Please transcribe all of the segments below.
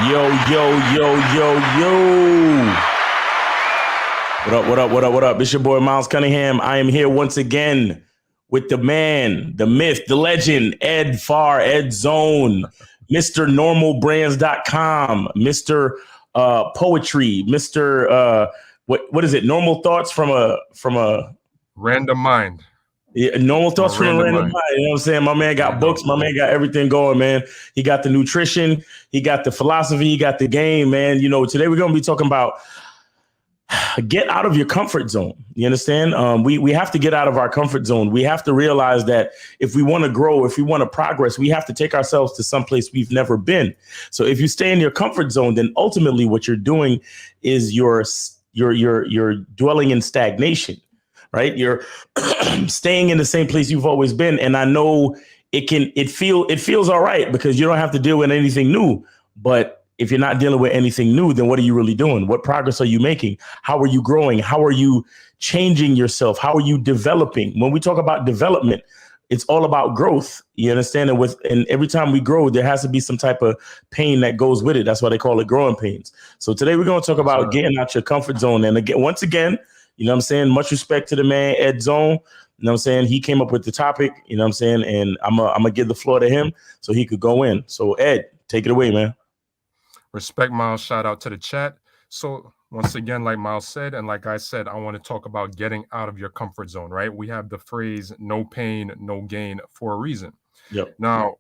Yo, yo, yo, yo, yo. What up, what up, what up, what up? It's your boy Miles Cunningham. I am here once again with the man, the myth, the legend, Ed Farr, Ed Zone, Mr. NormalBrands.com, Mr. Poetry, Mr. What is it? Normal thoughts from a Random mind. yeah, normal From a thoughts from a random random mind. mind. You know what I'm saying? My man There got you go. books. My man got everything going, man. He got the nutrition. He got the philosophy. He got the game, man. You know, today we're going to be talking about get out of your comfort zone. You understand? We have to get out of our comfort zone. We have to realize that if we want to grow, if we want to progress, we have to take ourselves to someplace we've never been. So if you stay in your comfort zone, then ultimately what you're doing is you're dwelling in stagnation, right? You're staying in the same place you've always been. And I know it feels all right because you don't have to deal with anything new. But if you're not dealing with anything new, then what are you really doing? What progress are you making? How are you growing? How are you changing yourself? How are you developing? When we talk about development, it's all about growth. You understand? And every time we grow, there has to be some type of pain that goes with it. That's why they call it growing pains. So today we're going to talk about getting out your comfort zone. And again, once again, you know what I'm saying? Much respect to the man, Ed Zone. You know what I'm saying? He came up with the topic, you know what I'm saying? And I'm going to give the floor to him so he could go in. So Ed, take it away, man. Respect, Miles. Shout out to the chat. So once again, like Miles said, and like I said, I want to talk about getting out of your comfort zone, right? We have the phrase no pain, no gain for a reason. Yep. Now,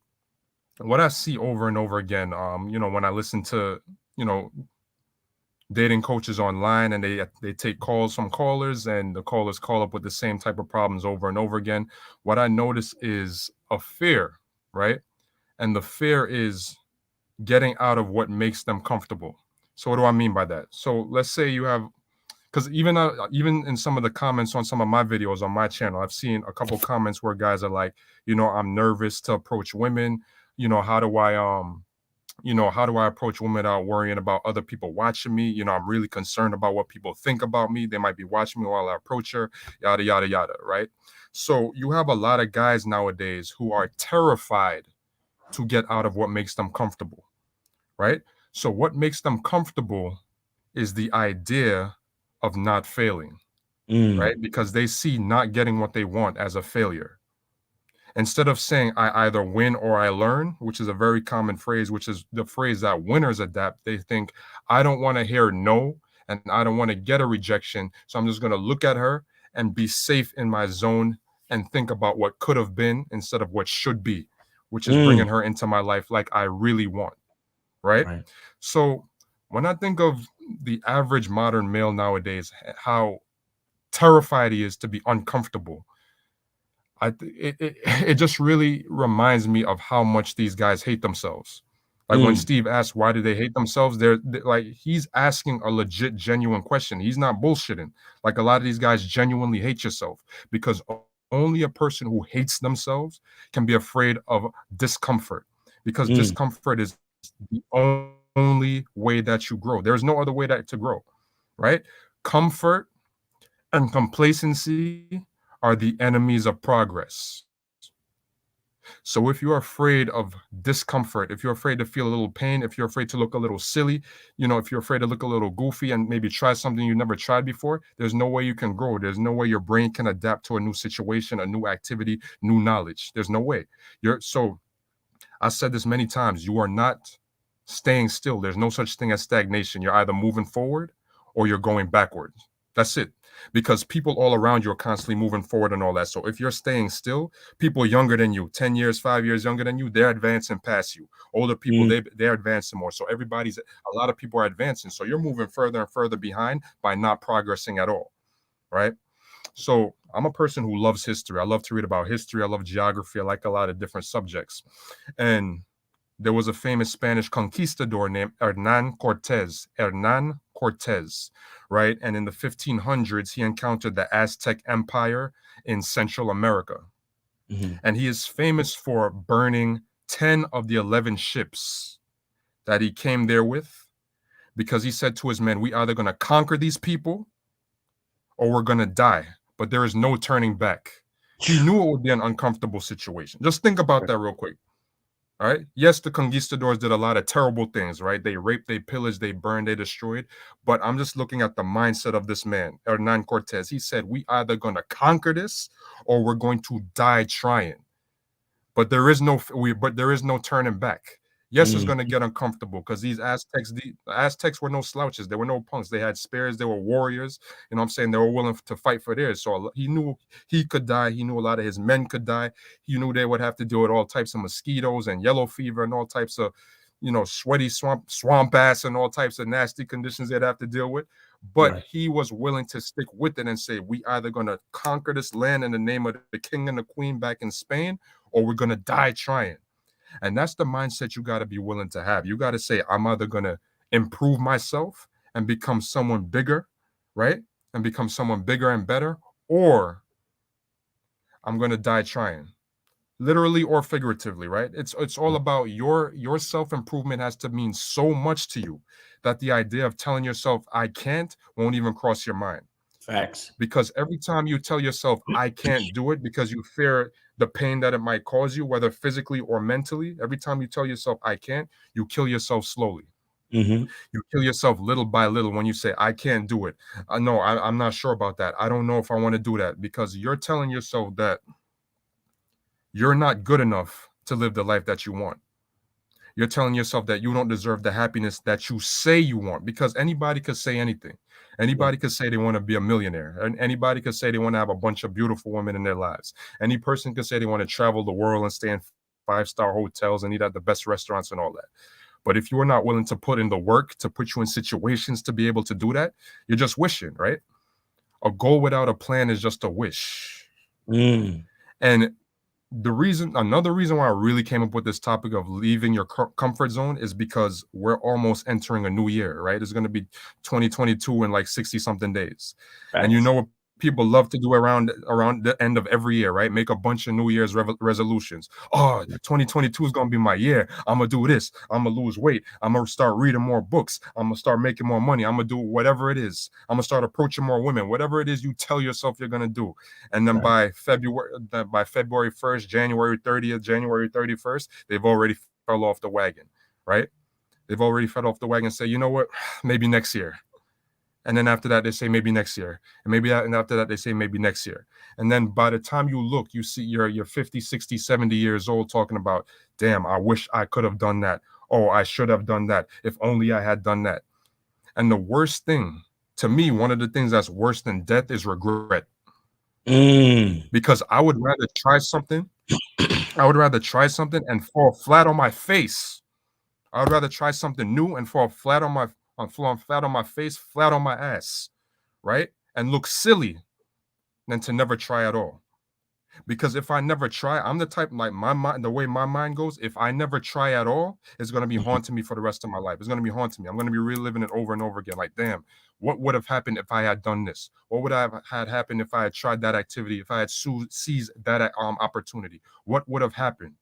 what I see over and over again, when I listen to, dating coaches online and they take calls from callers and the callers call up with the same type of problems over and over again, what I notice is a fear, right? And the fear is getting out of what makes them comfortable. So what do I mean by that? So let's say you have, because even in some of the comments on some of my videos on my channel, I've seen a couple comments where guys are like, I'm nervous to approach women. How do I approach women without worrying about other people watching me? I'm really concerned about what people think about me. They might be watching me while I approach her, yada, yada, yada, right? So you have a lot of guys nowadays who are terrified to get out of what makes them comfortable, right? So what makes them comfortable is the idea of not failing, right? Because they see not getting what they want as a failure. Instead of saying I either win or I learn, which is a very common phrase, which is the phrase that winners adapt, they think, I don't want to hear no, and I don't want to get a rejection. So I'm just going to look at her and be safe in my zone and think about what could have been instead of what should be, which is bringing her into my life like I really want. Right? So when I think of the average modern male nowadays, how terrified he is to be uncomfortable, it just really reminds me of how much these guys hate themselves. Like when Steve asked why do they hate themselves, they're like, he's asking a legit, genuine question. He's not bullshitting. Like a lot of these guys genuinely hate yourself because only a person who hates themselves can be afraid of discomfort, because discomfort is the only way that you grow. There's no other way to grow, right? Comfort and complacency are the enemies of progress. So if you're afraid of discomfort, if you're afraid to feel a little pain, if you're afraid to look a little silly, if you're afraid to look a little goofy and maybe try something you never tried before, there's no way you can grow. There's no way your brain can adapt to a new situation, a new activity, new knowledge. There's no way. So I said this many times, you are not staying still. There's no such thing as stagnation. You're either moving forward or you're going backwards. That's it. Because people all around you are constantly moving forward and all that. So if you're staying still, people younger than you, 10 years, 5 years younger than you, they're advancing past you. Older people, they're advancing more. So a lot of people are advancing. So you're moving further and further behind by not progressing at all, right? So I'm a person who loves history. I love to read about history. I love geography. I like a lot of different subjects. And there was a famous Spanish conquistador named Hernan Cortez, right? And in the 1500s, he encountered the Aztec Empire in Central America. And he is famous for burning 10 of the 11 ships that he came there with, because he said to his men, we either going to conquer these people or we're going to die, but there is no turning back. He knew it would be an uncomfortable situation. Just think about that real quick. All right. Yes, the conquistadors did a lot of terrible things, right? They raped, they pillaged, they burned, they destroyed. But I'm just looking at the mindset of this man, Hernan Cortez. He said, we either going to conquer this or we're going to die trying. But there is no turning back. Yes, it's Mm, going to get uncomfortable because the Aztecs were no slouches. They were no punks. They had spears. They were warriors. You know what I'm saying? They were willing to fight for theirs. So he knew he could die. He knew a lot of his men could die. He knew they would have to deal with all types of mosquitoes and yellow fever and all types of, sweaty swamp ass and all types of nasty conditions they'd have to deal with. But right. he was willing to stick with it and say, we either going to conquer this land in the name of the king and the queen back in Spain, or we're going to die trying. And that's the mindset you got to be willing to have. You got to say, I'm either going to improve myself and become someone bigger, right? And become someone bigger and better, or I'm going to die trying. Literally or figuratively, right? It's all about your self-improvement has to mean so much to you that the idea of telling yourself I can't won't even cross your mind. Facts. Because every time you tell yourself I can't do it because you fear the pain that it might cause you, whether physically or mentally, every time you tell yourself I can't, you kill yourself slowly. Mm-hmm. You kill yourself little by little when you say I can't do it. No, I'm not sure about that. I don't know if I want to do that, because you're telling yourself that you're not good enough to live the life that you want. You're telling yourself that you don't deserve the happiness that you say you want, because anybody could say anything. Right. Anybody could say they want to be a millionaire, and anybody could say they want to have a bunch of beautiful women in their lives. Any person could say they want to travel the world and stay in five-star hotels and eat at the best restaurants and all that. But if you are not willing to put in the work to put you in situations to be able to do that, you're just wishing, right? A goal without a plan is just a wish. Mm, And another reason why I really came up with this topic of leaving your comfort zone is because we're almost entering a new year, right? It's going to be 2022 in like 60 something days. And you facts. know what people love to do around the end of every year, right? Make a bunch of New Year's resolutions. Oh, 2022 is going to be my year. I'm going to do this. I'm going to lose weight. I'm going to start reading more books. I'm going to start making more money. I'm going to do whatever it is. I'm going to start approaching more women, whatever it is you tell yourself you're going to do. And then Right. by February 1st, January 30th, January 31st, they've already fell off the wagon, right? They've already fell off the wagon and say, you know what, maybe next year. And then after that, they say maybe next year. And after that, they say maybe next year. And then by the time you look, you see you're 50, 60, 70 years old talking about, damn, I wish I could have done that. Oh, I should have done that. If only I had done that. And the worst thing, to me, one of the things that's worse than death is regret. Mm. Because I would rather try something. I would rather try something and fall flat on my face. I would rather try something new and fall flat on my face, flat on my ass, right? And look silly than to never try at all. Because if I never try, I'm the type, like my mind, the way my mind goes, if I never try at all, it's going to be Mhm. haunting me for the rest of my life. It's going to be haunting me. I'm going to be reliving it over and over again. Like, damn, what would have happened if I had done this? What would have had happened if I had tried that activity? If I had seized that opportunity? What would have happened?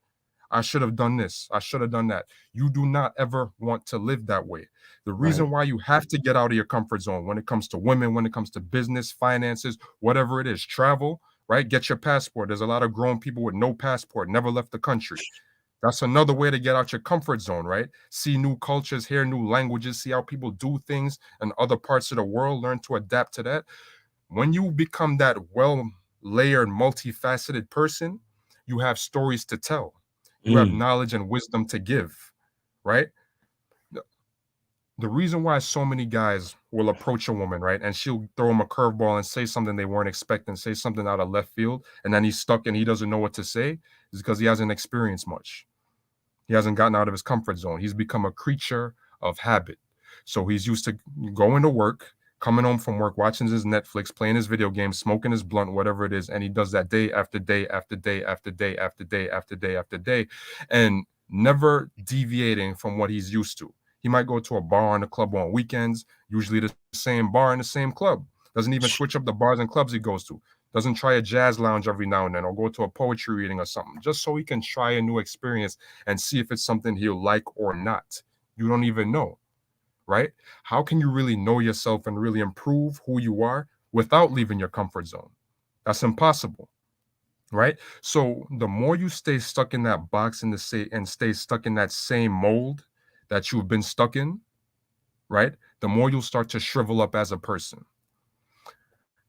I should have done this. I should have done that. You do not ever want to live that way. The Right. reason why you have to get out of your comfort zone when it comes to women, when it comes to business, finances, whatever it is, travel, right? Get your passport. There's a lot of grown people with no passport, never left the country. That's another way to get out your comfort zone, right? See new cultures, hear new languages, see how people do things in other parts of the world, learn to adapt to that. When you become that well layered, multifaceted person, you have stories to tell. You have Mm. knowledge and wisdom to give, right? The reason why so many guys will approach a woman, right, and she'll throw him a curveball and say something they weren't expecting, say something out of left field, and then he's stuck and he doesn't know what to say, is because he hasn't experienced much. He hasn't gotten out of his comfort zone. He's become a creature of habit. So he's used to going to work, coming home from work, watching his Netflix, playing his video games, smoking his blunt, whatever it is. And he does that day after day after day after day after day after day after day, and never deviating from what he's used to. He might go to a bar and a club on weekends, usually the same bar and the same club. Doesn't even switch up the bars and clubs he goes to. Doesn't try a jazz lounge every now and then or go to a poetry reading or something, just so he can try a new experience and see if it's something he'll like or not. You don't even know, right? How can you really know yourself and really improve who you are without leaving your comfort zone? That's impossible. right? So the more you stay stuck in that box and stay stuck in that same mold that you've been stuck in, right? The more you'll start to shrivel up as a person.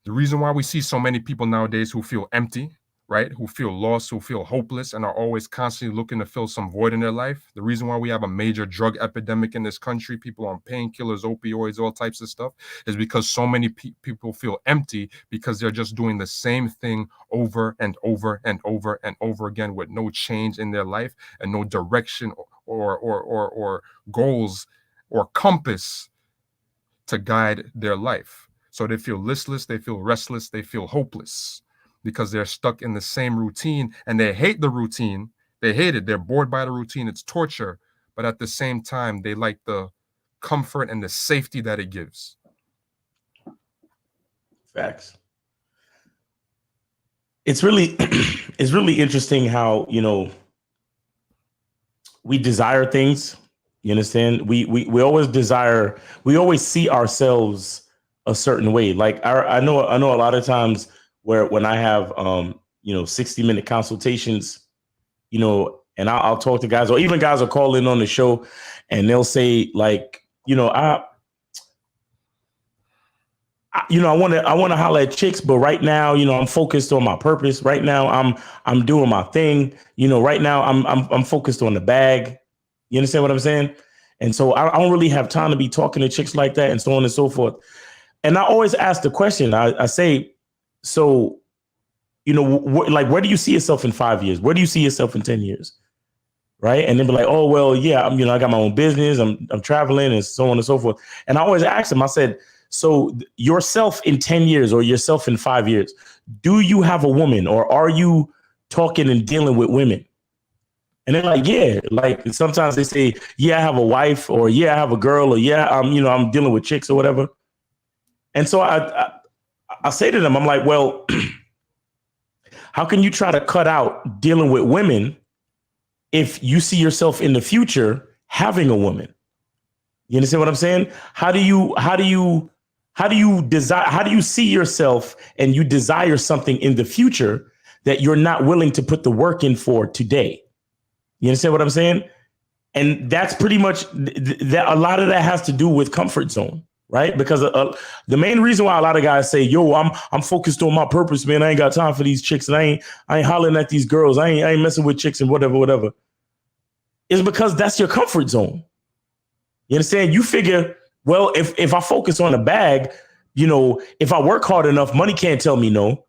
The reason why we see so many people nowadays who feel empty, right? Who feel lost, who feel hopeless, and are always constantly looking to fill some void in their life. The reason why we have a major drug epidemic in this country, people on painkillers, opioids, all types of stuff, is because so many people feel empty because they're just doing the same thing over and over and over and over again with no change in their life and no direction or goals or compass to guide their life. So they feel listless, they feel restless, they feel hopeless because they're stuck in the same routine and they hate the routine. They hate it. They're bored by the routine. It's torture. But at the same time, they like the comfort and the safety that it gives. Facts. It's really interesting how, we desire things. You understand? We always desire, we always see ourselves a certain way. Like I know a lot of times where when I have 60-minute consultations, and I'll talk to guys, or even guys will call in on the show and they'll say like, I want to holler at chicks, but right now, I'm focused on my purpose. Right now, I'm doing my thing. Right now, I'm focused on the bag. You understand what I'm saying? And so I don't really have time to be talking to chicks like that, and so on and so forth. And I always ask the question. I say, so, where do you see yourself in 5 years? Where do you see yourself in 10 years? Right? And then be like, oh well, yeah, I got my own business. I'm traveling, and so on and so forth. And I always ask them. I said, so yourself in 10 years or yourself in 5 years, do you have a woman or are you talking and dealing with women? And they're like, yeah, like sometimes they say, yeah, I have a wife, or yeah, I have a girl, or yeah, I'm dealing with chicks or whatever. And so I say to them, I'm like, well, how can you try to cut out dealing with women if you see yourself in the future having a woman? You understand what I'm saying? How do you see yourself and you desire something in the future that you're not willing to put the work in for today? You understand what I'm saying? And that's pretty much that. A lot of that has to do with comfort zone, right? Because the main reason why a lot of guys say, yo, I'm focused on my purpose, man. I ain't got time for these chicks, and I ain't hollering at these girls. I ain't messing with chicks and whatever, is because that's your comfort zone. You understand? You figure, well, if I focus on the bag, if I work hard enough, money can't tell me no.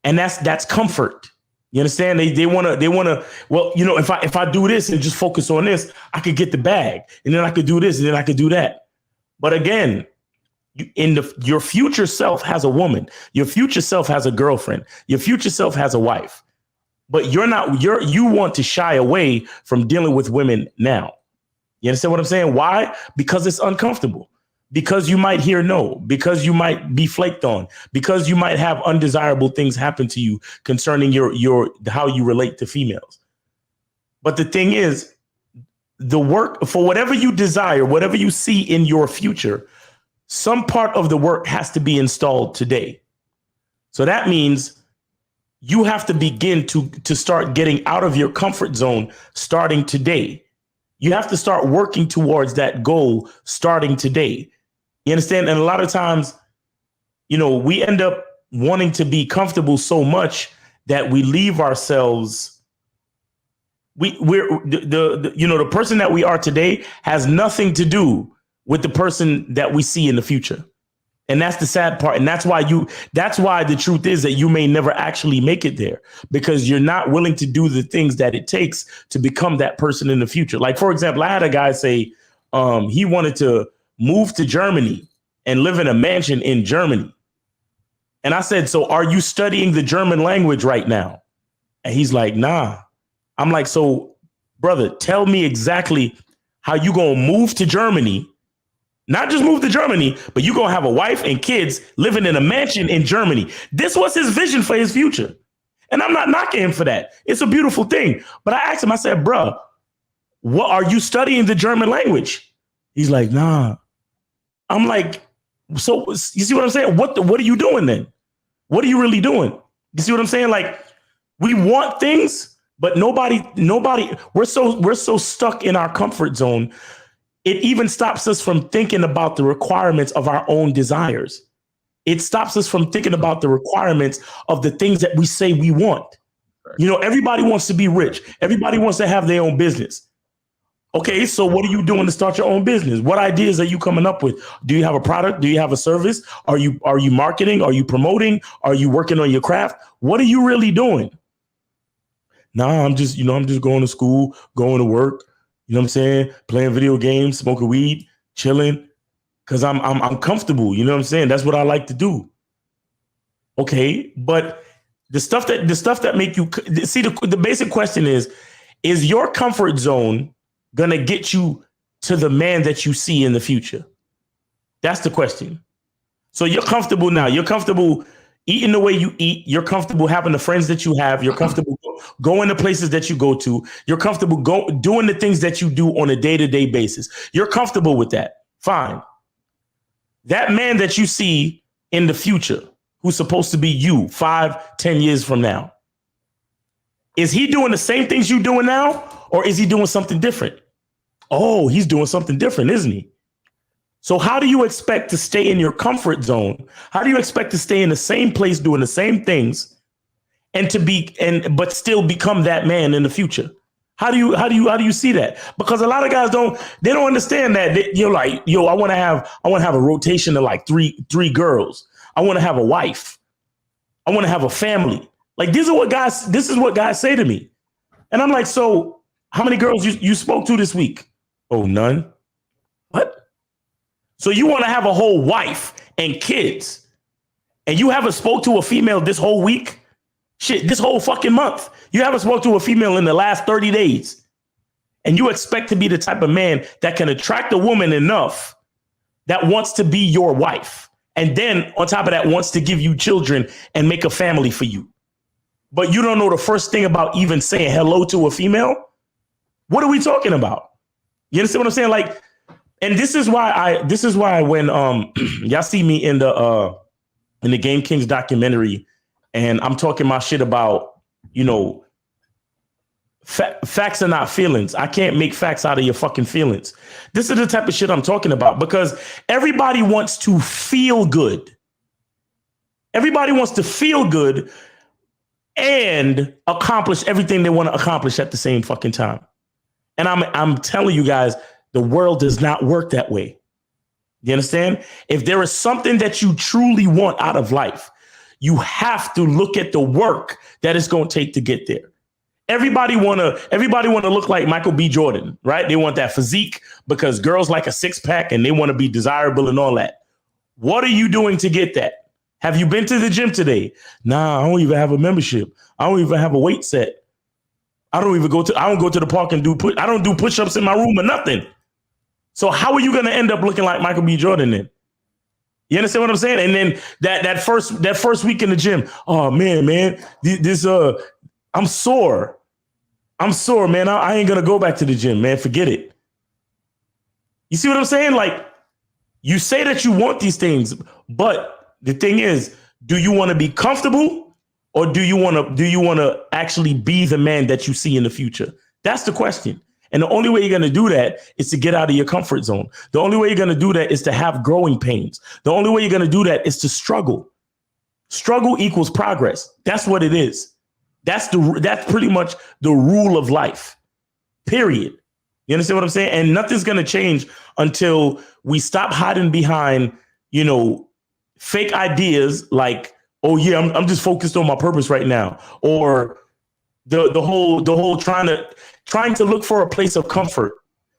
And that's comfort. You understand? They want to, well, if I do this and just focus on this, I could get the bag, and then I could do this, and then I could do that. But again, your future self has a woman. Your future self has a girlfriend. Your future self has a wife. But you want to shy away from dealing with women now. You understand what I'm saying? Why? Because it's uncomfortable. Because you might hear no, because you might be flaked on, because you might have undesirable things happen to you concerning your how you relate to females. But the thing is, the work for whatever you desire, whatever you see in your future, some part of the work has to be installed today. So that means you have to begin to start getting out of your comfort zone starting today. You have to start working towards that goal starting today. You understand? And a lot of times, we end up wanting to be comfortable so much that we leave ourselves. We're the person that we are today has nothing to do with the person that we see in the future. And that's the sad part. And that's why the truth is that you may never actually make it there, because you're not willing to do the things that it takes to become that person in the future. Like, for example, I had a guy say he wanted to move to Germany and live in a mansion in Germany. And I said, so are you studying the German language right now? And he's like, nah. I'm like, so brother, tell me exactly how you gonna move to Germany. Not just move to Germany, but you're going to have a wife and kids living in a mansion in Germany. This was his vision for his future. And I'm not knocking him for that. It's a beautiful thing. But I asked him, I said, bro, what are you studying the German language? He's like, nah. I'm like, so you see what I'm saying? What are you doing then? What are you really doing? You see what I'm saying? Like, We want things, but nobody, we're so stuck in our comfort zone. It even stops us from thinking about the requirements of our own desires. It stops us from thinking about the requirements of the things that we say we want. You know, everybody wants to be rich. Everybody wants to have their own business. Okay, so what are you doing to start your own business? What ideas are you coming up with? Do you have a product? Do you have a service? Are you marketing? Are you promoting? Are you working on your craft? What are you really doing? Nah, I'm just going to school, going to work, you know what I'm saying? Playing video games, smoking weed, chilling, because I'm comfortable, you know what I'm saying? That's what I like to do. Okay, but the stuff that make you see, the basic question is your comfort zone gonna get you to the man that you see in the future? That's the question. So you're comfortable now. You're comfortable eating the way you eat. You're comfortable having the friends that you have. You're comfortable going to places that you go to. You're comfortable doing the things that you do on a day-to-day basis. You're comfortable with that. Fine. That man that you see in the future, who's supposed to be you 5-10 years from now, is he doing the same things you're doing now, or is he doing something different? Oh, he's doing something different, isn't he? So how do you expect to stay in your comfort zone? How do you expect to stay in the same place doing the same things but still become that man in the future? How do you see that? Because a lot of guys don't understand that. You're like, yo, I want to have a rotation of like three girls. I want to have a wife. I want to have a family. Like, this is what guys say to me. And I'm like, so how many girls you spoke to this week? Oh, none. What? So you want to have a whole wife and kids, and you haven't spoke to a female this whole week? Shit, this whole fucking month. You haven't spoke to a female in the last 30 days. And you expect to be the type of man that can attract a woman enough that wants to be your wife. And then on top of that, wants to give you children and make a family for you. But you don't know the first thing about even saying hello to a female? What are we talking about? You understand what I'm saying? Like, and this is why when y'all see me in the Game Kings documentary, and I'm talking my shit about, you know, facts are not feelings. I can't make facts out of your fucking feelings. This is the type of shit I'm talking about, because everybody wants to feel good. Everybody wants to feel good and accomplish everything they want to accomplish at the same fucking time. And I'm telling you guys, the world does not work that way. You understand? If there is something that you truly want out of life, you have to look at the work that it's going to take to get there. Everybody want to look like Michael B. Jordan, right? They want that physique because girls like a six pack and they want to be desirable and all that. What are you doing to get that? Have you been to the gym today? Nah, I don't even have a membership. I don't even have a weight set. I don't go to the park and I don't do push-ups in my room or nothing. So how are you going to end up looking like Michael B. Jordan then? You understand what I'm saying? And then that first week in the gym, oh man, I'm sore. Man. I ain't going to go back to the gym, man. Forget it. You see what I'm saying? Like, you say that you want these things, but the thing is, do you want to be comfortable, or do you want to actually be the man that you see in the future? That's the question. And the only way you're going to do that is to get out of your comfort zone. The only way you're going to do that is to have growing pains. The only way you're going to do that is to struggle. Struggle equals progress. That's what it is. That's pretty much the rule of life, period. You understand what I'm saying? And nothing's going to change until we stop hiding behind, you know, fake ideas like, oh yeah, I'm just focused on my purpose right now. Or the whole trying to look for a place of comfort,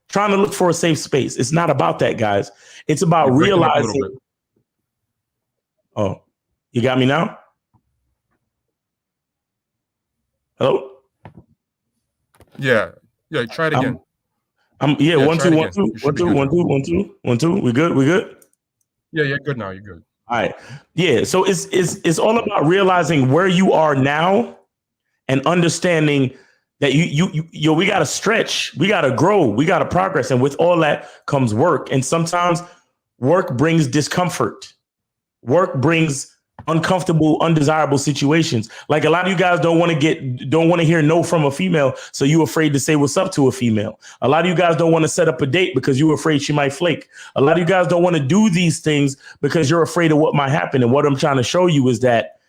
trying to look for a safe space. It's not about that, guys. It's about realizing. Oh, you got me now? Hello? Yeah. Try it again. Yeah, 1 2 1 2 1 2 1 2 1 2 1 2. We good? Yeah, you're good now. You're good. All right. Yeah. So it's all about realizing where you are now and understanding that we got to stretch, we got to grow, we got to progress. And with all that comes work. And sometimes work brings discomfort. Work brings uncomfortable, undesirable situations. Like a lot of you guys don't want to hear no from a female, so you're afraid to say what's up to a female. A lot of you guys don't want to set up a date because you're afraid she might flake. A lot of you guys don't want to do these things because you're afraid of what might happen. And what I'm trying to show you is that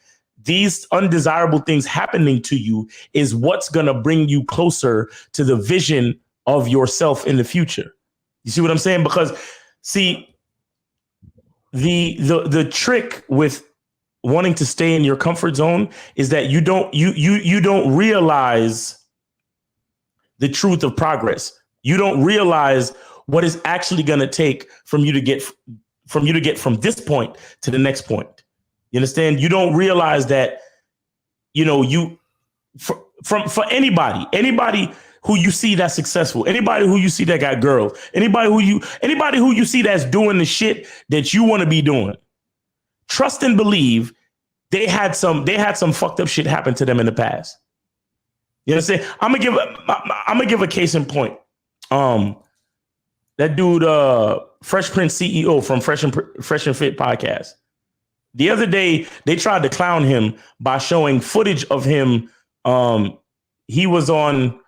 these undesirable things happening to you is what's going to bring you closer to the vision of yourself in the future. You see what I'm saying? Because see, the trick with wanting to stay in your comfort zone is that you don't realize the truth of progress. You don't realize what is actually going to take from you to get from this point to the next point. You understand? You don't realize that, for anybody who you see that's successful, anybody who you see that got girls, anybody who you see that's doing the shit that you want to be doing, trust and believe they had some fucked up shit happen to them in the past. You understand? I'm gonna give a case in point. That dude, Fresh Prince CEO from Fresh and Fit podcast. The other day, they tried to clown him by showing footage of him. He was on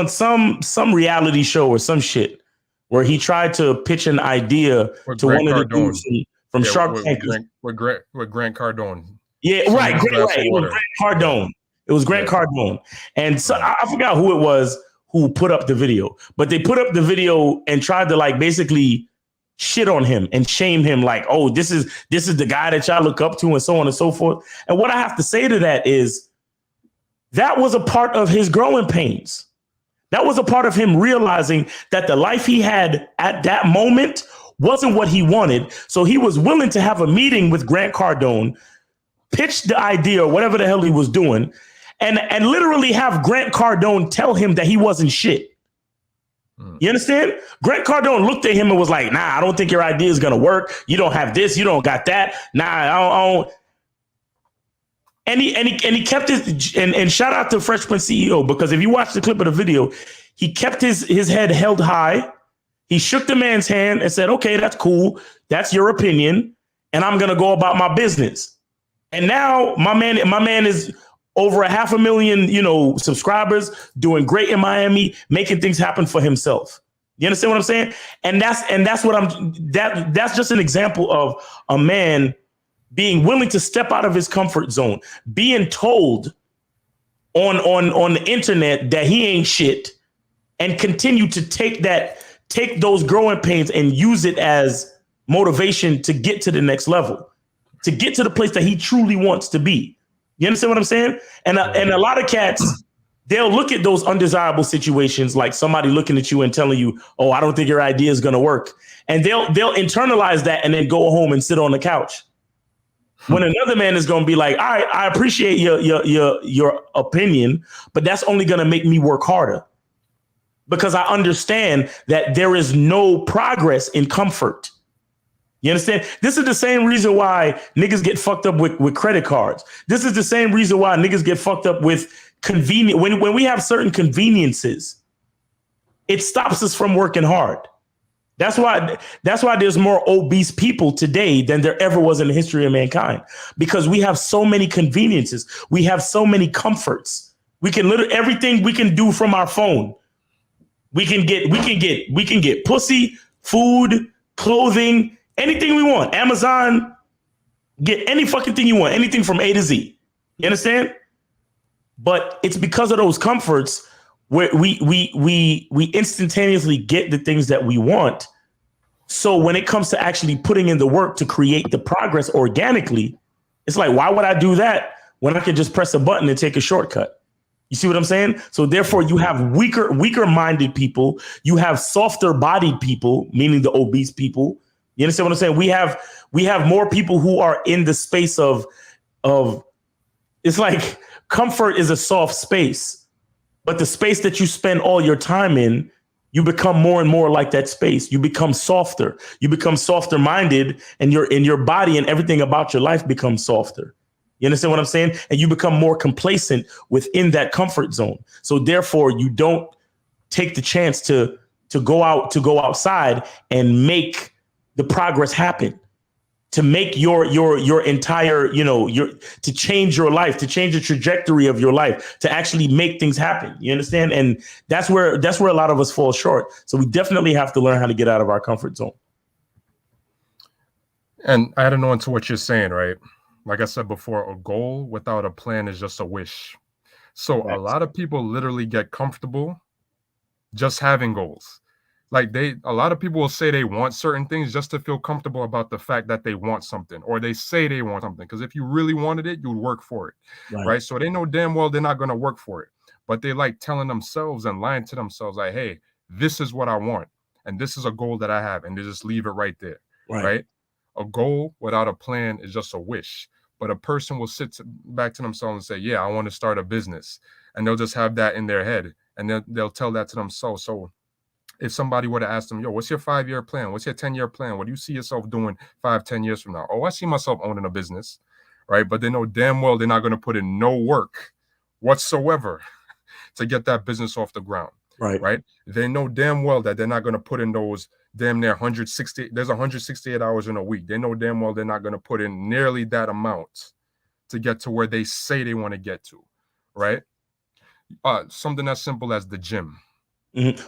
some reality show or some shit where he tried to pitch an idea to one of the dudes from Shark Tank with Grant Cardone. Yeah, right. It was Grant Cardone. It was Grant Cardone. And so I forgot who it was who put up the video, but they put up the video and tried to basically shit on him and shame him. Like, oh, this is the guy that y'all look up to and so on and so forth. And what I have to say to that is that was a part of his growing pains. That was a part of him realizing that the life he had at that moment wasn't what he wanted. So he was willing to have a meeting with Grant Cardone, pitch the idea or whatever the hell he was doing, and literally have Grant Cardone tell him that he wasn't shit. You understand? Grant Cardone looked at him and was like, nah, I don't think your idea is going to work. You don't have this. You don't got that. Nah, I don't. And he kept his, and shout out to Fresh Prince CEO, because if you watch the clip of the video, he kept his head held high. He shook the man's hand and said, okay, that's cool. That's your opinion. And I'm going to go about my business. And now my man is over 500,000, subscribers, doing great in Miami, making things happen for himself. You understand what I'm saying? And that's just an example of a man being willing to step out of his comfort zone, being told on the internet that he ain't shit, and continue to take those growing pains and use it as motivation to get to the next level, to get to the place that he truly wants to be. You understand what I'm saying? And a lot of cats, they'll look at those undesirable situations, like somebody looking at you and telling you, oh, I don't think your idea is going to work. And they'll internalize that and then go home and sit on the couch. When another man is going to be like, all right, I appreciate your opinion, but that's only going to make me work harder, because I understand that there is no progress in comfort. You understand? This is the same reason why niggas get fucked up with credit cards. This is the same reason why niggas get fucked up with convenient. When we have certain conveniences, it stops us from working hard. That's why there's more obese people today than there ever was in the history of mankind, because we have so many conveniences. We have so many comforts. We can literally everything we can do from our phone. We can get pussy, food, clothing, anything we want. Amazon, get any fucking thing you want, anything from A to Z. You understand? But it's because of those comforts where we instantaneously get the things that we want. So when it comes to actually putting in the work to create the progress organically, it's like, why would I do that when I could just press a button and take a shortcut? You see what I'm saying? So therefore you have weaker minded people. You have softer bodied people, meaning the obese people. You understand what I'm saying? We have more people who are in the space of it's like comfort is a soft space, but the space that you spend all your time in, you become more and more like that space. You become softer. You become softer minded, and your body and everything about your life becomes softer. You understand what I'm saying? And you become more complacent within that comfort zone. So therefore, you don't take the chance to go outside and make the progress happen. to make your entire, to change your life, to change the trajectory of your life, to actually make things happen. You understand? And that's where a lot of us fall short. So we definitely have to learn how to get out of our comfort zone. And adding on to what you're saying, right? Like I said before, a goal without a plan is just a wish. So a lot of people literally get comfortable just having goals. Like a lot of people will say they want certain things just to feel comfortable about the fact that they want something, or they say they want something. Because if you really wanted it, you would work for it, right? So they know damn well they're not going to work for it, but they like telling themselves and lying to themselves like, hey, this is what I want, and this is a goal that I have, and they just leave it right there, right? A goal without a plan is just a wish. But a person will sit back to themselves and say, yeah, I want to start a business, and they'll just have that in their head, and they'll tell that to themselves. So if somebody were to ask them, yo, what's your 5-year plan? What's your 10-year plan? What do you see yourself doing 5-10 years from now? Oh, I see myself owning a business, right? But they know damn well they're not going to put in no work whatsoever to get that business off the ground, right? They know damn well that they're not going to put in those damn near 160. There's 168 hours in a week. They know damn well they're not going to put in nearly that amount to get to where they say they want to get to, right? Something as simple as the gym.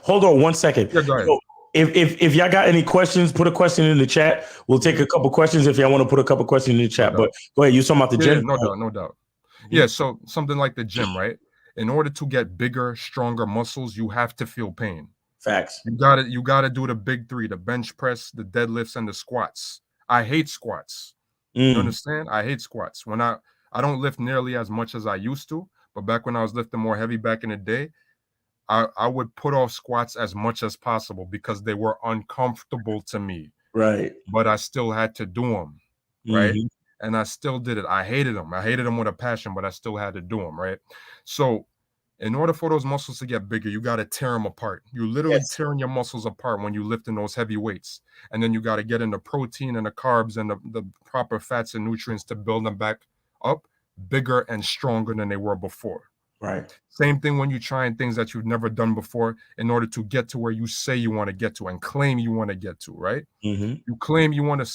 Hold on 1 second. Yeah, go ahead. So if y'all got any questions, put a question in the chat. We'll take a couple questions if y'all want to put a couple questions in the chat. But go ahead. You talking about the gym? No doubt. Yeah, so something like the gym, right? In order to get bigger, stronger muscles, you have to feel pain. Facts. You gotta do the big 3: the bench press, the deadlifts, and the squats. I hate squats. You understand? I hate squats. When I don't lift nearly as much as I used to, but back when I was lifting more heavy back in the day, I would put off squats as much as possible because they were uncomfortable to me. Right. But I still had to do them. Right. And I still did it. I hated them. I hated them with a passion, but I still had to do them. Right. So in order for those muscles to get bigger, you got to tear them apart. You literally tearing your muscles apart when you lift in those heavy weights. And then you got to get in the protein and the carbs and the proper fats and nutrients to build them back up bigger and stronger than they were before. Right. Same thing when you're trying things that you've never done before in order to get to where you say you want to get to and claim you want to get to, right? You claim you want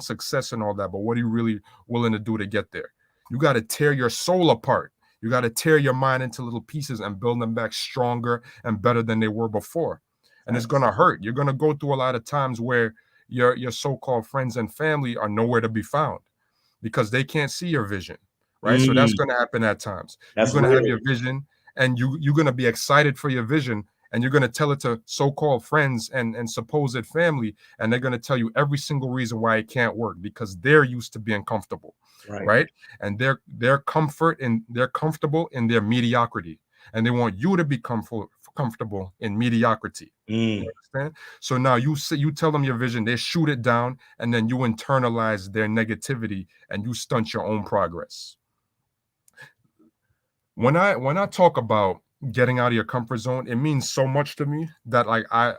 success and all that, but what are you really willing to do to get there? You got to tear your soul apart. You got to tear your mind into little pieces and build them back stronger and better than they were before. And it's going to hurt. You're going to go through a lot of times where your so-called friends and family are nowhere to be found because they can't see your vision. Right. So that's going to happen at times. You're going to have your vision and you're going to be excited for your vision and you're going to tell it to so-called friends and supposed family. And they're going to tell you every single reason why it can't work because they're used to being comfortable. Right. And they're comfortable in their mediocrity and they want you to be comfortable in mediocrity. You understand? So now you tell them your vision, they shoot it down and then you internalize their negativity and you stunt your own progress. When I talk about getting out of your comfort zone, it means so much to me that like I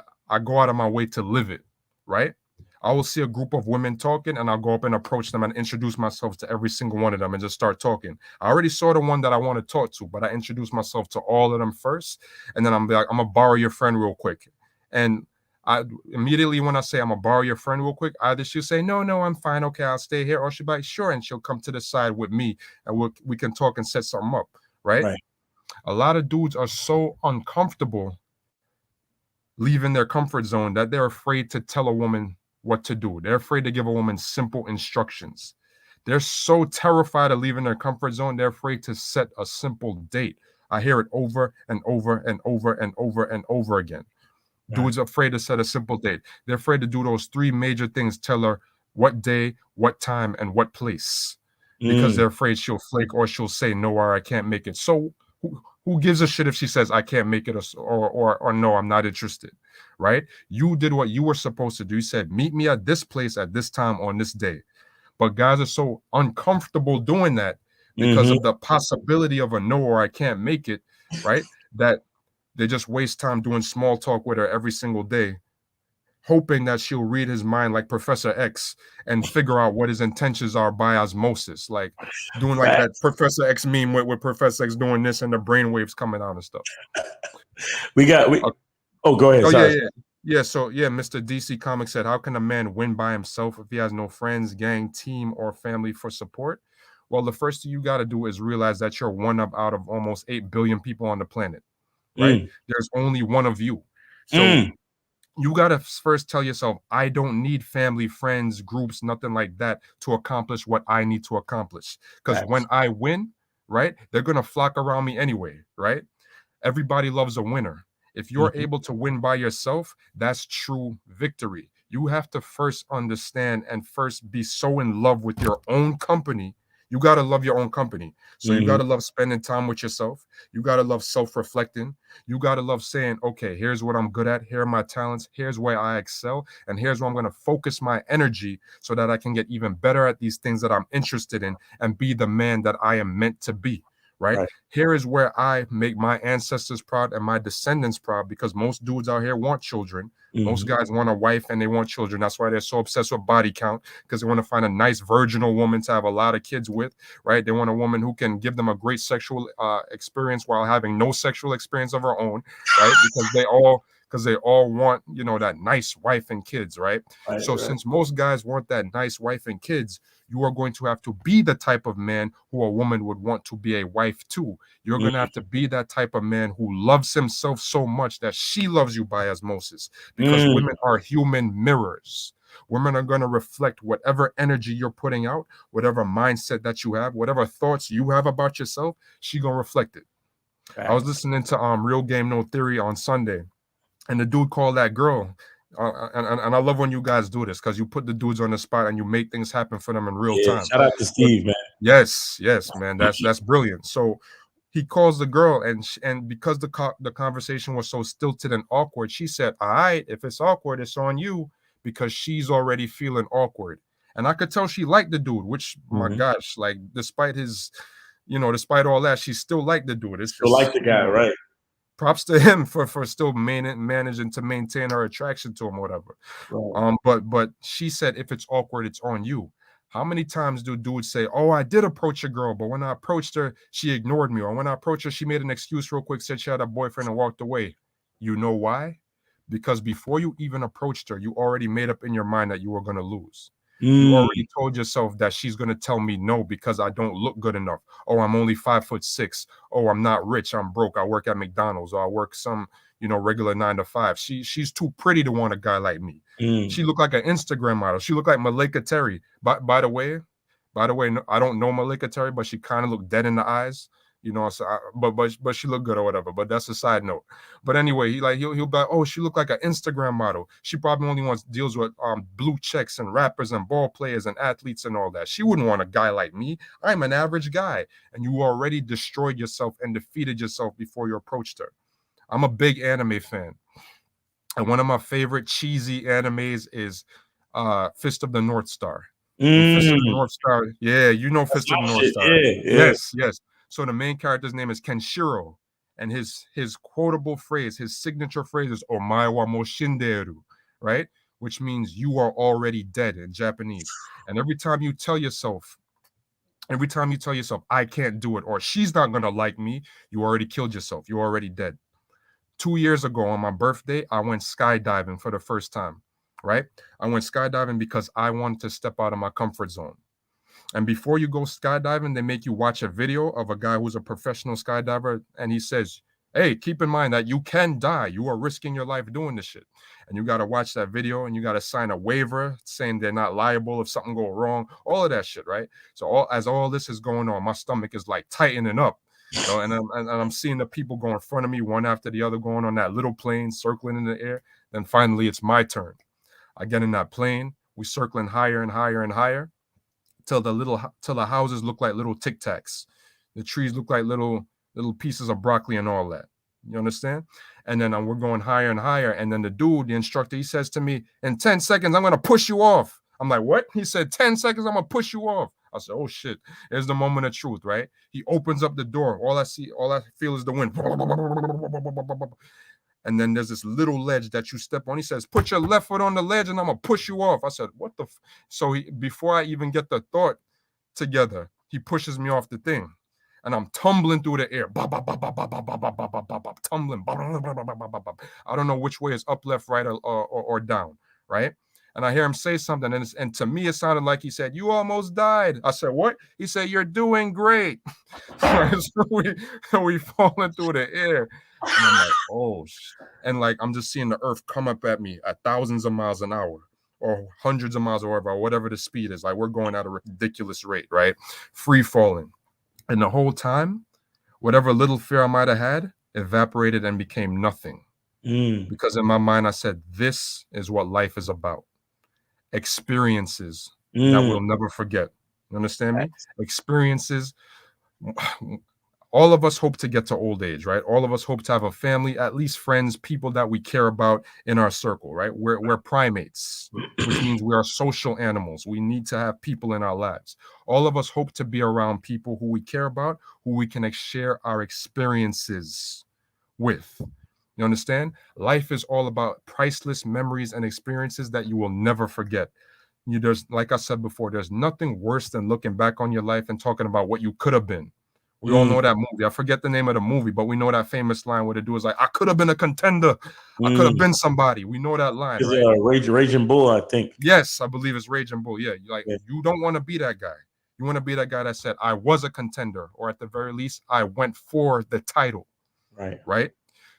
go out of my way to live it, right? I will see a group of women talking and I'll go up and approach them and introduce myself to every single one of them and just start talking. I already saw the one that I want to talk to, but I introduce myself to all of them first. And then I'm like, I'm gonna borrow your friend real quick. And I immediately when I say I'm gonna borrow your friend real quick, either she'll say, no, I'm fine. Okay, I'll stay here. Or she'll be like, sure. And she'll come to the side with me and we can talk and set something up. Right? A lot of dudes are so uncomfortable leaving their comfort zone that they're afraid to tell a woman what to do. They're afraid to give a woman simple instructions. They're so terrified of leaving their comfort zone. They're afraid to set a simple date. I hear it over and over and over and over and over again. Dudes are afraid to set a simple date. They're afraid to do those 3 major things. Tell her what day, what time, and what place. Because they're afraid she'll flake or she'll say no or I can't make it. So who gives a shit if she says I can't make it or no, I'm not interested, right? You did what you were supposed to do. You said meet me at this place at this time on this day. But guys are so uncomfortable doing that because of the possibility of a no or I can't make it, right? That they just waste time doing small talk with her every single day, hoping that she'll read his mind like Professor X and figure out what his intentions are by osmosis, like doing like that Professor X meme with Professor X doing this and the brainwaves coming out and stuff. Oh, go ahead. Oh, sorry. Yeah, so yeah, Mr. DC Comics said, "How can a man win by himself if he has no friends, gang, team, or family for support?" Well, the first thing you got to do is realize that you're one of out of almost 8 billion people on the planet, right? Mm, There's only one of you. So mm, you got to first tell yourself, I don't need family, friends, groups, nothing like that to accomplish what I need to accomplish. Because when facts. I win, right, they're going to flock around me anyway, right? Everybody loves a winner. If you're Mhm, able to win by yourself, that's true victory. You have to first understand and first be so in love with your own company. You got to love your own company. So you got mhm, to love spending time with yourself. You got to love self reflecting. You got to love saying, okay, here's what I'm good at. Here are my talents. Here's where I excel. And here's where I'm going to focus my energy so that I can get even better at these things that I'm interested in and be the man that I am meant to be. Right right. here is where I make my ancestors proud and my descendants proud because most dudes out here want children. Most Mhm, guys want a wife and they want children. That's why they're so obsessed with body count because they want to find a nice virginal woman to have a lot of kids with, right? They want a woman who can give them a great sexual experience while having no sexual experience of her own, right? Because they all want, that nice wife and kids, right? right, So right. since most guys want that nice wife and kids, you are going to have to be the type of man who a woman would want to be a wife to. You're going to Mm, have to be that type of man who loves himself so much that she loves you by osmosis because mm, women are human mirrors. Women are going to reflect whatever energy you're putting out, whatever mindset that you have, whatever thoughts you have about yourself, she going to reflect it. I was facts. listening to Real Game No Theory on Sunday, and the dude called that girl. And I love when you guys do this because you put the dudes on the spot and you make things happen for them in real Yeah, time. shout out to But Steve, man. yes, man, that's brilliant. So he calls the girl, and because the conversation was so stilted and awkward, she said, "All right, if it's awkward, it's on you," because she's already feeling awkward. And I could tell she liked the dude, which my Mhm. gosh, like despite all that, she still liked the dude. It's Still like just the guy, right? props to him for still managing to maintain her attraction to him, or whatever. Right. But she said if it's awkward, it's on you. How many times do dudes say, "Oh, I did approach a girl, but when I approached her, she ignored me," or when I approached her, she made an excuse real quick, said she had a boyfriend and walked away? You know why? Because before you even approached her, you already made up in your mind that you were going to lose. You Mm, already told yourself that she's going to tell me no because I don't look good enough. Oh, I'm only 5'6". Oh, I'm not rich. I'm broke. I work at McDonald's, or I work some, regular 9 to 5. She's too pretty to want a guy like me. mm, She looked like an Instagram model. She looked like Malika Terry. By the way, no, I don't know Malika Terry, but she kind of looked dead in the eyes. But she looked good or whatever. But that's a side note. But anyway, he'll be like, oh, she looked like an Instagram model. She probably only wants deals with blue checks and rappers and ball players and athletes and all that. She wouldn't want a guy like me. I'm an average guy, and you already destroyed yourself and defeated yourself before you approached her. I'm a big anime fan. And one of my favorite cheesy animes is Fist of the North Star. In Fist of the mm. North Star, yeah, That's Fist of the my North shit. Star. Yeah, yeah. Yes, yes. So the main character's name is Kenshiro, and his quotable phrase, his signature phrase is "Omae wa mo shinderu," right? Which means you are already dead in Japanese. And every time you tell yourself, I can't do it, or she's not gonna like me, you already killed yourself. You're already dead. 2 years ago on my birthday, I went skydiving for the first time, right? I went skydiving because I wanted to step out of my comfort zone. And before you go skydiving, they make you watch a video of a guy who's a professional skydiver. And he says, hey, keep in mind that you can die. You are risking your life doing this shit. And you got to watch that video and you got to sign a waiver saying they're not liable if something go wrong, all of that shit, right? So as all this is going on, my stomach is like tightening up. And I'm seeing the people go in front of me, one after the other, going on that little plane, circling in the air. Then finally, it's my turn. I get in that plane. We circling higher and higher and higher till the houses look like little Tic Tacs. The trees look like little pieces of broccoli and all that. You understand? And then we're going higher and higher. And then the instructor, he says to me, in 10 seconds, I'm going to push you off. I'm like, what? He said, 10 seconds, I'm going to push you off. I said, oh shit. Here's the moment of truth, right? He opens up the door. All I feel is the wind. And then there's this little ledge that you step on. He says, put your left foot on the ledge and I'm going to push you off. I said, what the? So before I even get the thought together, he pushes me off the thing. and I'm tumbling through the air, tumbling. I don't know which way is up, left, right, or down, right? And I hear him say something, and to me, it sounded like he said, "You almost died." I said, "What?" He said, "You're doing great." Right? So we falling through the air, and I'm like, "Oh," and like I'm just seeing the earth come up at me at thousands of miles an hour, or hundreds of miles or whatever the speed is. Like we're going at a ridiculous rate, right? Free falling, and the whole time, whatever little fear I might have had evaporated and became nothing. Because in my mind, I said, "This is what life is about." Experiences that we'll never forget. You understand me? Experiences. All of us hope to get to old age, right? All of us hope to have a family, at least friends, people that we care about in our circle, right? We're primates, which means we are social animals. We need to have people in our lives. All of us hope to be around people who we care about, who we can share our experiences with. You understand? Life is all about priceless memories and experiences that you will never forget. There's, like I said before, there's nothing worse than looking back on your life and talking about what you could have been. We all know that movie. I forget the name of the movie, but we know that famous line where the dude is like, "I could have been a contender. I could have been somebody." We know that line, It's right? Raging Bull, I think. Yes, I believe it's Raging Bull. Yeah, you don't want to be that guy. You want to be that guy that said, "I was a contender," or at the very least, "I went for the title." Right?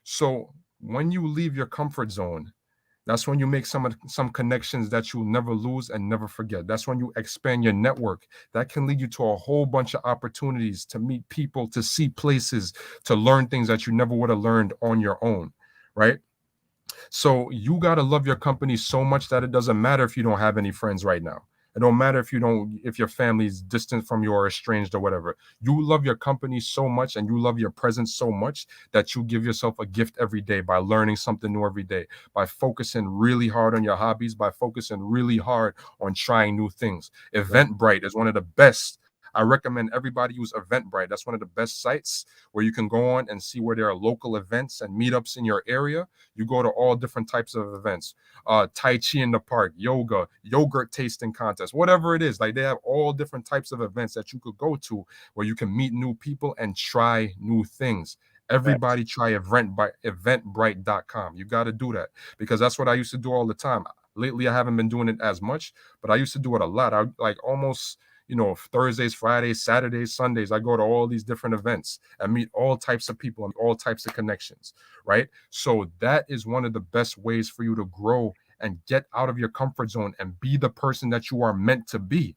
So when you leave your comfort zone, that's when you make some connections that you'll never lose and never forget. That's when you expand your network. That can lead you to a whole bunch of opportunities to meet people, to see places, to learn things that you never would have learned on your own, right? So you got to love your company so much that it doesn't matter if you don't have any friends right now. It don't matter if your family's distant from you or estranged or whatever. You love your company so much and you love your presence so much that you give yourself a gift every day by learning something new every day, by focusing really hard on your hobbies, by focusing really hard on trying new things. Eventbrite is one of the best. I recommend everybody use Eventbrite. That's one of the best sites where you can go on and see where there are local events and meetups in your area. You go to all different types of events, Tai Chi in the park, yoga, yogurt tasting contest, whatever it is. Like they have all different types of events that you could go to where you can meet new people and try new things. Everybody try eventbrite.com. You got to do that because that's what I used to do all the time. Lately, I haven't been doing it as much, but I used to do it a lot. I like almost Thursdays, Fridays, Saturdays, Sundays, I go to all these different events and meet all types of people and all types of connections, right? So that is one of the best ways for you to grow and get out of your comfort zone and be the person that you are meant to be,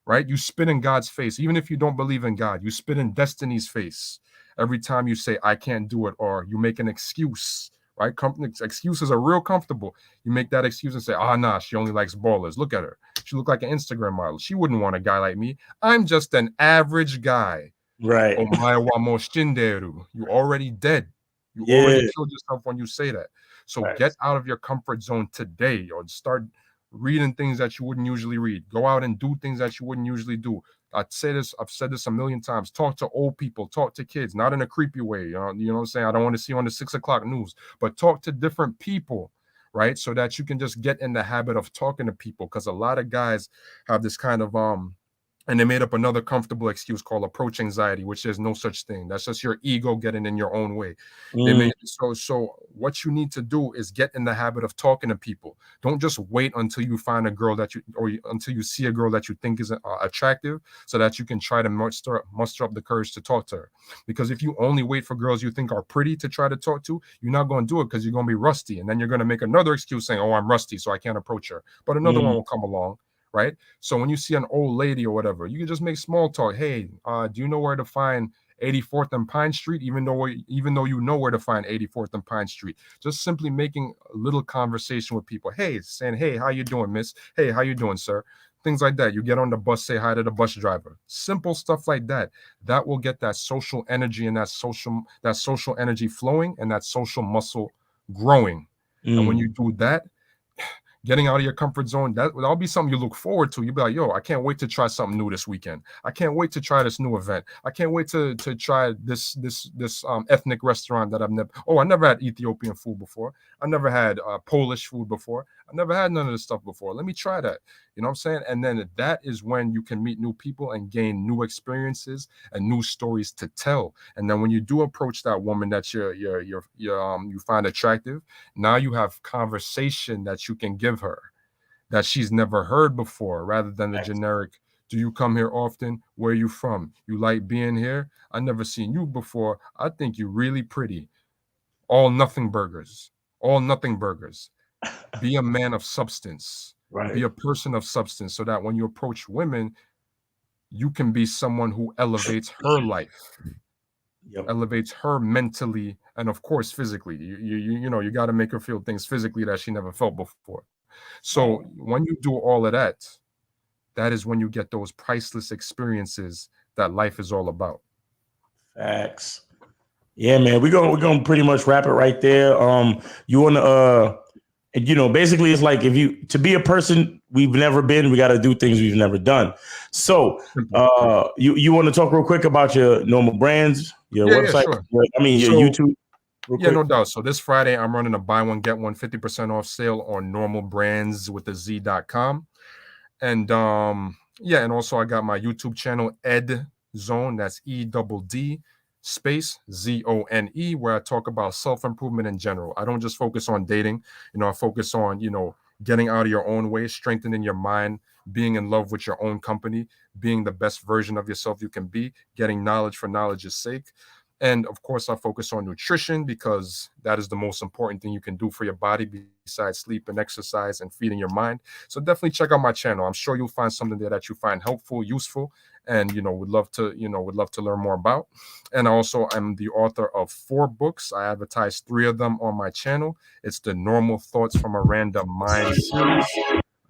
right? You spit in God's face. Even if you don't believe in God, you spit in destiny's face every time you say, "I can't do it," or you make an excuse, right? Excuses are real comfortable. You make that excuse and say, "Nah, she only likes ballers. Look at her. She looked like an Instagram model. She wouldn't want a guy like me. I'm just an average guy." Right. Omae wa mo shinderu. You already dead. You already killed yourself when you say that. So get out of your comfort zone today, or start reading things that you wouldn't usually read. Go out and do things that you wouldn't usually do. I've said this a million times. Talk to old people, talk to kids, not in a creepy way. You know what I'm saying? I don't want to see you on the 6 o'clock news, but talk to different people, right? So that you can just get in the habit of talking to people. Because a lot of guys have this kind of and they made up another comfortable excuse called approach anxiety, which is no such thing. That's just your ego getting in your own way. They made so what you need to do is get in the habit of talking to people. Don't just wait until you find a girl until you see a girl that you think is attractive, so that you can try to muster up the courage to talk to her. Because if you only wait for girls you think are pretty to try to talk to, you're not going to do it because you're going to be rusty, and then you're going to make another excuse saying, "Oh, I'm rusty, so I can't approach her." But another one will come along. Right? So when you see an old lady or whatever, you can just make small talk. "Hey, do you know where to find 84th and Pine Street?" Even though you know where to find 84th and Pine Street. Just simply making a little conversation with people. Hey, saying, "Hey, how you doing, miss? Hey, how you doing, sir?" Things like that. You get on the bus, say hi to the bus driver. Simple stuff like that. That will get that social energy and that social energy flowing and that social muscle growing. And when you do that, Getting out of your comfort zone, that'll be something you look forward to. You'll be like, yo, I can't wait to try something new this weekend. I can't wait to try this new event. I can't wait to try this ethnic restaurant that I never had Ethiopian food before. I never had Polish food before. I never had none of this stuff before. Let me try that. You know what I'm saying? And then that is when you can meet new people and gain new experiences and new stories to tell. And then when you do approach that woman that you find attractive, now you have conversation that you can give her that she's never heard before, rather than the generic, do you come here often? Where are you from? You like being here? I never seen you before. I think you're really pretty. All nothing burgers. All nothing burgers. Be a man of substance. Right. Be a person of substance, so that when you approach women, you can be someone who elevates her life. Elevates her mentally and of course physically. You got to make her feel things physically that she never felt before. So when you do all of that, that is when you get those priceless experiences that life is all about. Facts. Yeah, man, we're gonna pretty much wrap it right there. You want to basically it's like to be a person we've never been, we got to do things we've never done. So you want to talk real quick about your Normal Brands, your website? Yeah, sure. Your YouTube. Yeah, no doubt. So this Friday, I'm running a buy one, get one 50% off sale on normalbrands.com. And and also I got my YouTube channel, Ed Zone, that's EDD space ZONE, where I talk about self-improvement in general. I don't just focus on dating, I focus on, getting out of your own way, strengthening your mind, being in love with your own company, being the best version of yourself you can be, getting knowledge for knowledge's sake. And of course, I focus on nutrition because that is the most important thing you can do for your body besides sleep and exercise and feeding your mind. So definitely check out my channel. I'm sure you'll find something there that you find helpful, useful, and would love to learn more about. And also, I'm the author of 4 books. I advertise 3 of them on my channel. It's the Normal Thoughts from a Random Mind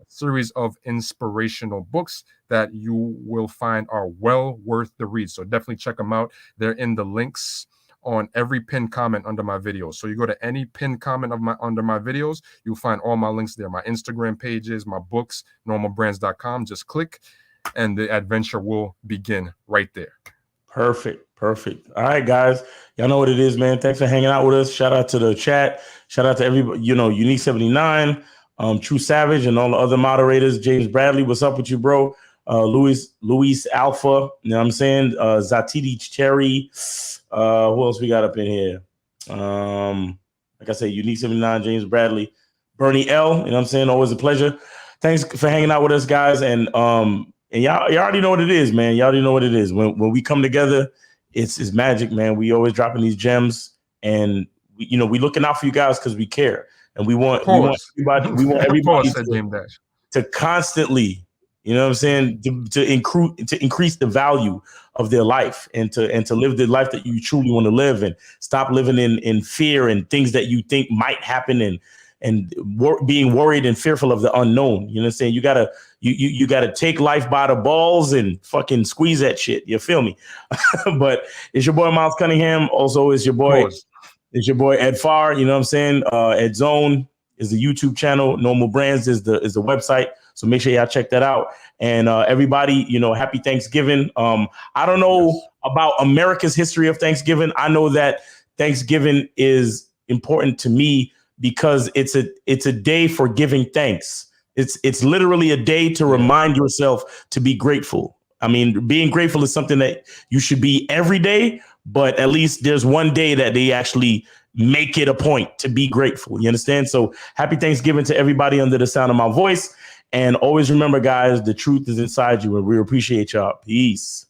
series of inspirational books that you will find are well worth the read. So definitely check them out. They're in the links on every pinned comment under my videos. So you go to any pinned comment under my videos, you'll find all my links there. My Instagram pages, my books, normalbrands.com. Just click and the adventure will begin right there. Perfect. All right, guys. Y'all know what it is, man. Thanks for hanging out with us. Shout out to the chat. Shout out to everybody, Unique 79. True Savage and all the other moderators. James Bradley, what's up with you, bro? Luis Alpha, you know what I'm saying? Zatiti Cherry. Who else we got up in here? Like I said, Unique 79, James Bradley, Bernie L. You know what I'm saying? Always a pleasure. Thanks for hanging out with us, guys. And y'all already know what it is, man. Y'all already know what it is. When we come together, it's magic, man. We always dropping these gems, and we looking out for you guys because we care. And we want everybody to constantly, you know what I'm saying, to increase the value of their life and to live the life that you truly want to live, and stop living in fear and things that you think might happen and being worried and fearful of the unknown. You know what I'm saying? You gotta take life by the balls and fucking squeeze that shit. You feel me? But it's your boy Miles Cunningham. Also, it's your boy. It's your boy Ed Farr, you know what I'm saying? Ed Zone is the YouTube channel. Normal Brands is the website. So make sure y'all check that out. And everybody, happy Thanksgiving. I don't know about America's history of Thanksgiving. I know that Thanksgiving is important to me because it's a day for giving thanks. It's literally a day to remind yourself to be grateful. I mean, being grateful is something that you should be every day, but at least there's one day that they actually make it a point to be grateful. You understand? So happy Thanksgiving to everybody under the sound of my voice. And always remember, guys, the truth is inside you, and we appreciate y'all. Peace.